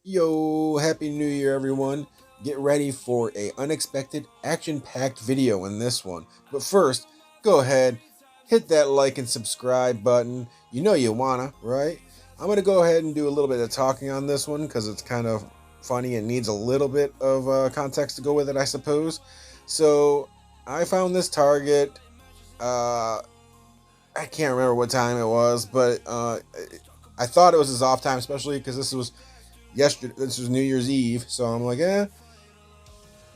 Yo, happy new year everyone. Get ready for a unexpected action-packed video in this one. But first, go ahead, hit that like and subscribe button. You know you wanna, right? I'm gonna go ahead and do a little bit of talking on this one because it's kind of funny and needs a little bit of context to go with it, I suppose. So I found this target. I can't remember what time it was, but I thought it was his off time, especially because this was yesterday. This was New Year's Eve, so I'm like,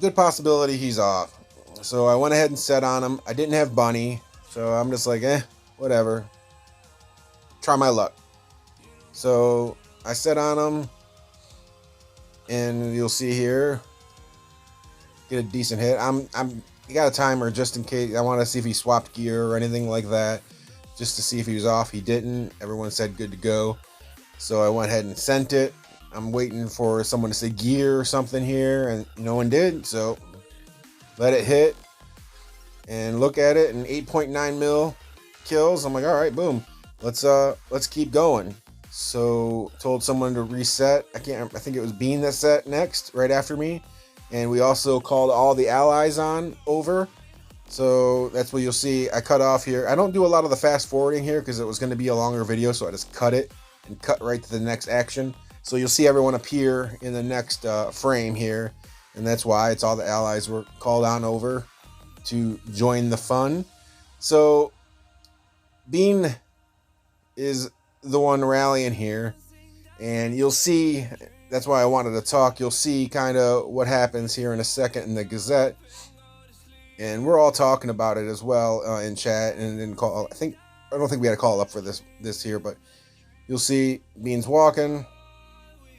good possibility he's off. So I went ahead and set on him. I didn't have bunny, so I'm just like, whatever. Try my luck. So I set on him, and you'll see here, get a decent hit. I got a timer just in case. I want to see if he swapped gear or anything like that, just to see if he was off. He didn't. Everyone said good to go. So I went ahead and sent it. I'm waiting for someone to say gear or something here, and no one did. So let it hit and look at it, and 8.9 mil kills. I'm like, all right, boom. Let's keep going. So told someone to reset. I think it was Bean that set next, right after me. And we also called all the allies on over. So that's what you'll see. I cut off here. I don't do a lot of the fast forwarding here because it was going to be a longer video. So I just cut it and cut right to the next action. So you'll see everyone appear in the next frame here. And that's why it's all the allies were called on over to join the fun. So Bean is the one rallying here. And you'll see, that's why I wanted to talk. You'll see kind of what happens here in a second in the Gazette. And we're all talking about it as well in chat. And then call, I don't think we had a call up for this here, but you'll see Bean's walking.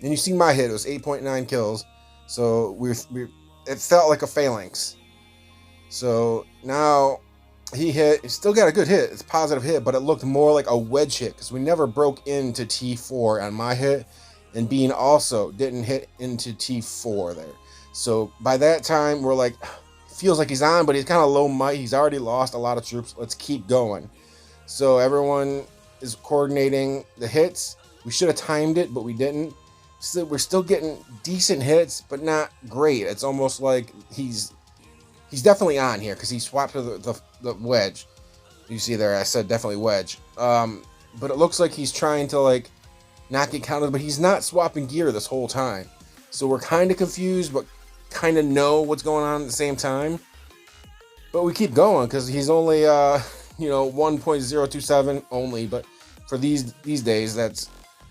And you see my hit, it was 8.9 kills. So it felt like a phalanx. So now he still got a good hit. It's a positive hit, but it looked more like a wedge hit because we never broke into T4 on my hit. And Bean also didn't hit into T4 there. So by that time, we're like, feels like he's on, but he's kind of low might. He's already lost a lot of troops. Let's keep going. So everyone is coordinating the hits. We should have timed it, but we didn't. So we're still getting decent hits, but not great. It's almost like he's definitely on here because he swapped to the wedge. You see there, I said definitely wedge. But it looks like he's trying to like not get counted, but he's not swapping gear this whole time. So we're kind of confused, but kind of know what's going on at the same time. But we keep going because he's only 1.027 only, but for these days that's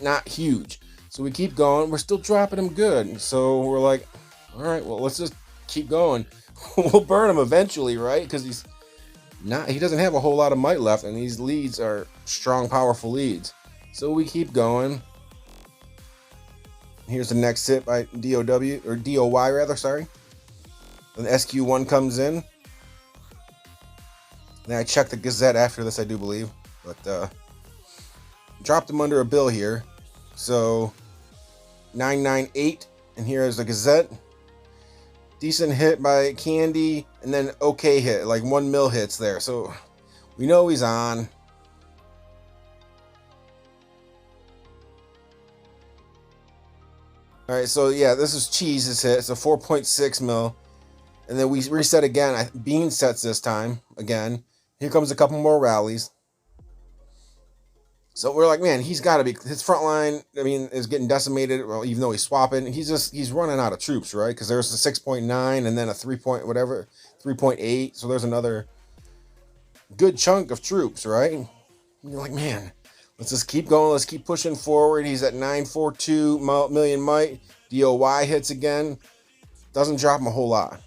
not huge. So we keep going. We're still dropping him good. So we're like, all right, well, let's just keep going. We'll burn him eventually, right? Because he doesn't have a whole lot of might left, and these leads are strong, powerful leads. So we keep going. Here's the next hit by DOY rather, sorry. Then SQ1 comes in. Then I checked the Gazette after this, I do believe. But dropped him under a bill here. So 998, and here is the Gazette. Decent hit by Candy, and then okay hit, like 1 mil hits there. So we know he's on. All right, so yeah, this is Cheese's hit. So 4.6 mil, and then we reset again. Bean sets this time again. Here comes a couple more rallies. So we're like, man, he's got to be, his front line, I mean, is getting decimated. Well, even though he's swapping, he's running out of troops, right? Because there's a 6.9 and then a 3.8. So there's another good chunk of troops, right? And you're like, man, let's just keep going. Let's keep pushing forward. He's at 942 million might. DOY hits again. Doesn't drop him a whole lot.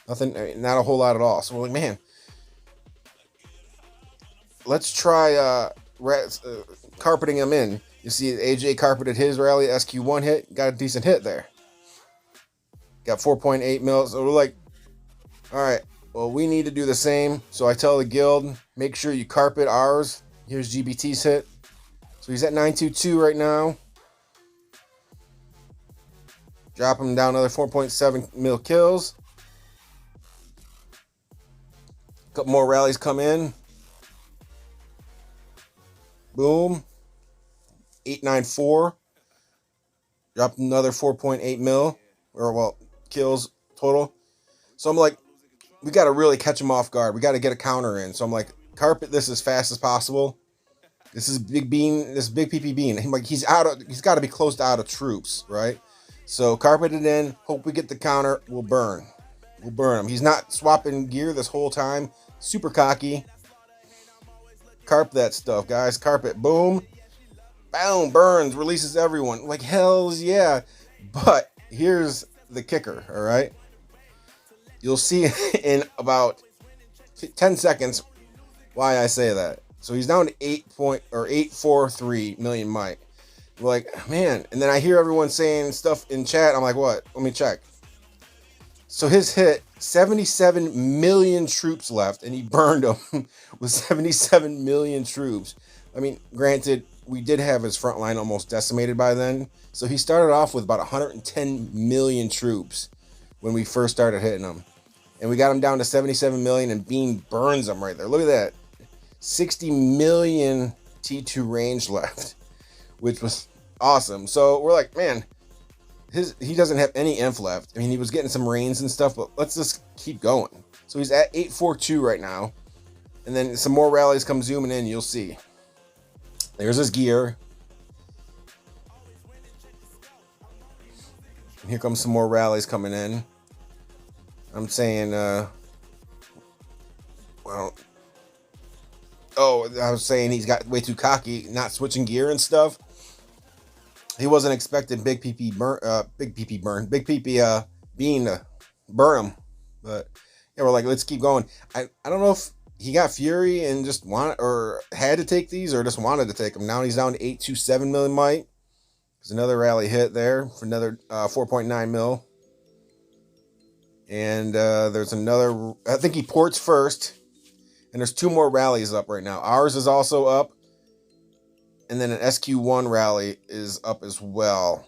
Nothing, not a whole lot at all. So we're like, man, let's try carpeting him in. You see AJ carpeted his rally, SQ1 hit, got a decent hit there. Got 4.8 mil. So we're like, all right, well, we need to do the same. So I tell the guild, make sure you carpet ours. Here's GBT's hit. So he's at 922 right now. Drop him down another 4.7 mil kills. Couple more rallies come in. Boom. 894. Dropped another 4.8 mil. Or, well, kills total. So I'm like, we got to really catch him off guard. We got to get a counter in. So I'm like, carpet this as fast as possible. This is Big Bean. This Big PP Bean. He's got to be close to out of troops, right? So carpet it in. Hope we get the counter. We'll burn him. He's not swapping gear this whole time. Super cocky. Carp that stuff, guys. Carpet. Boom. Boom. Burns. Releases everyone. Like, hells yeah. But here's the kicker, all right? You'll see in about 10 seconds why I say that. So he's down to 843 million might. We're like, man. And then I hear everyone saying stuff in chat. I'm like, what? Let me check. So his hit, 77 million troops left, and he burned them with 77 million troops. I mean, granted, we did have his front line almost decimated by then. So he started off with about 110 million troops when we first started hitting him. And we got him down to 77 million, and Bean burns him right there. Look at that. 60 million T2 range left, which was awesome. So we're like, man, he doesn't have any inf left. I mean, he was getting some rains and stuff, but let's just keep going. So he's at 842 right now. And then some more rallies come zooming in, you'll see. There's his gear. And here comes some more rallies coming in. I'm saying, well, oh, I was saying he's got way too cocky, not switching gear and stuff. He wasn't expecting Big PP Bean to burn him. But yeah, we're like, let's keep going. I don't know if he got Fury and just wanted or had to take these or just wanted to take them. Now he's down to 827 million might. There's another rally hit there for another 4.9 mil. And there's another, I think he ports first. And there's two more rallies up right now. Ours is also up. And then an SQ1 rally is up as well.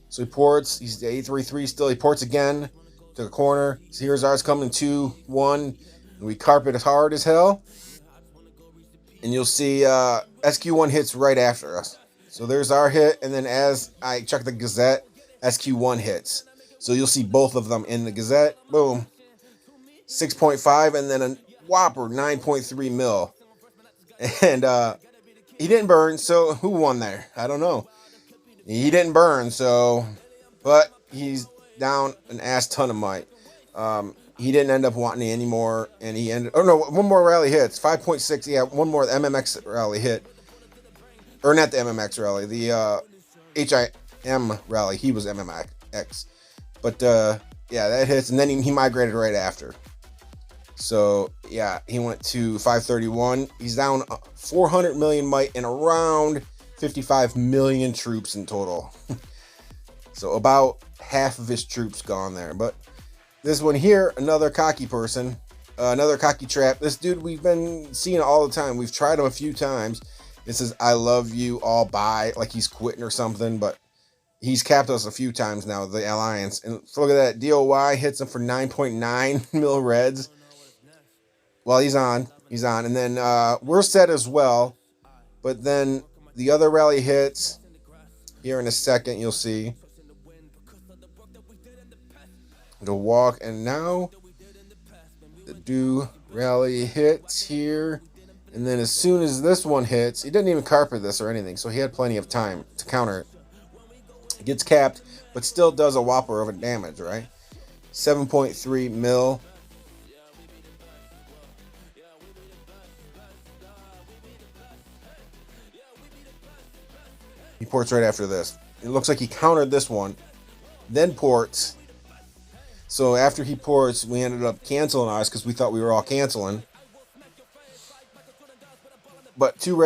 So he ports. He's the 833 still. He ports again to the corner. So here's ours coming 2-1. And we carpet as hard as hell. And you'll see SQ1 hits right after us. So there's our hit. And then as I check the Gazette, SQ1 hits. So you'll see both of them in the Gazette. Boom. 6.5 and then a whopper 9.3 mil. And he didn't burn, so who won there? I don't know. He didn't burn, so, but he's down an ass ton of might. He didn't end up wanting any more, and he ended, oh no, one more rally hits, 5.6, yeah, one more MMX rally hit. Or not the MMX rally, the HIM rally, he was MMX. But yeah, that hits, and then he migrated right after. So yeah, he went to 531. He's down 400 million might and around 55 million troops in total. So about half of his troops gone there. But this one here, another cocky person, another cocky trap. This dude we've been seeing all the time. We've tried him a few times. It says, I love you, all bye, like he's quitting or something, but he's capped us a few times now, the Alliance. And look at that, DOY hits him for 9.9 mil reds. Well, he's on. And then we're set as well. But then the other rally hits here in a second, you'll see. The walk, and now the do rally hits here. And then as soon as this one hits, he didn't even carpet this or anything, so he had plenty of time to counter it. It gets capped, but still does a whopper of a damage, right? 7.3 mil. He ports right after this. It looks like he countered this one, then ports. So after he ports, we ended up canceling ours because we thought we were all canceling. But two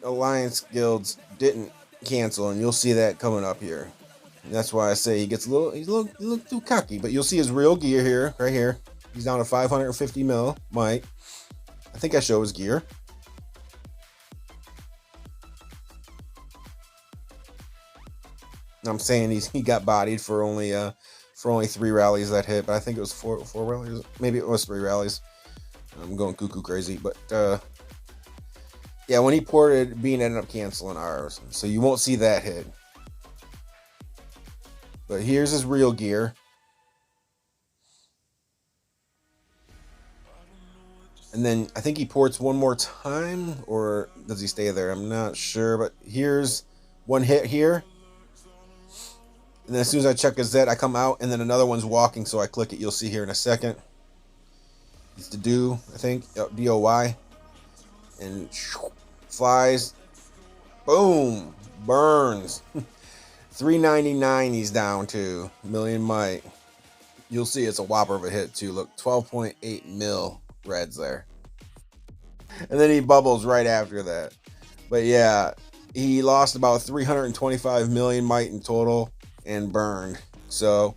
alliance guilds didn't cancel, and you'll see that coming up here. And that's why I say he's a little too cocky. But you'll see his real gear here, right here. He's down to 550 mil might. I think I show his gear. I'm saying he got bodied for only for only 3 rallies that hit, but I think it was four rallies. Maybe it was 3 rallies. I'm going cuckoo crazy, but yeah, when he ported, Bean ended up canceling ours, so you won't see that hit. But here's his real gear. And then I think he ports one more time, or does he stay there? I'm not sure, but here's one hit here. And then as soon as I check his Z, I come out, and then another one's walking, so I click it. You'll see here in a second. It's to do, I think, DOY. And flies. Boom. Burns. 399 he's down to. Million Mite. You'll see it's a whopper of a hit, too. Look, 12.8 mil reds there. And then he bubbles right after that. But yeah, he lost about 325 million Mite in total and burned. So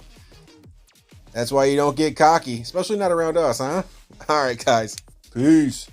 that's why you don't get cocky, especially not around us, huh? All right, guys. Peace.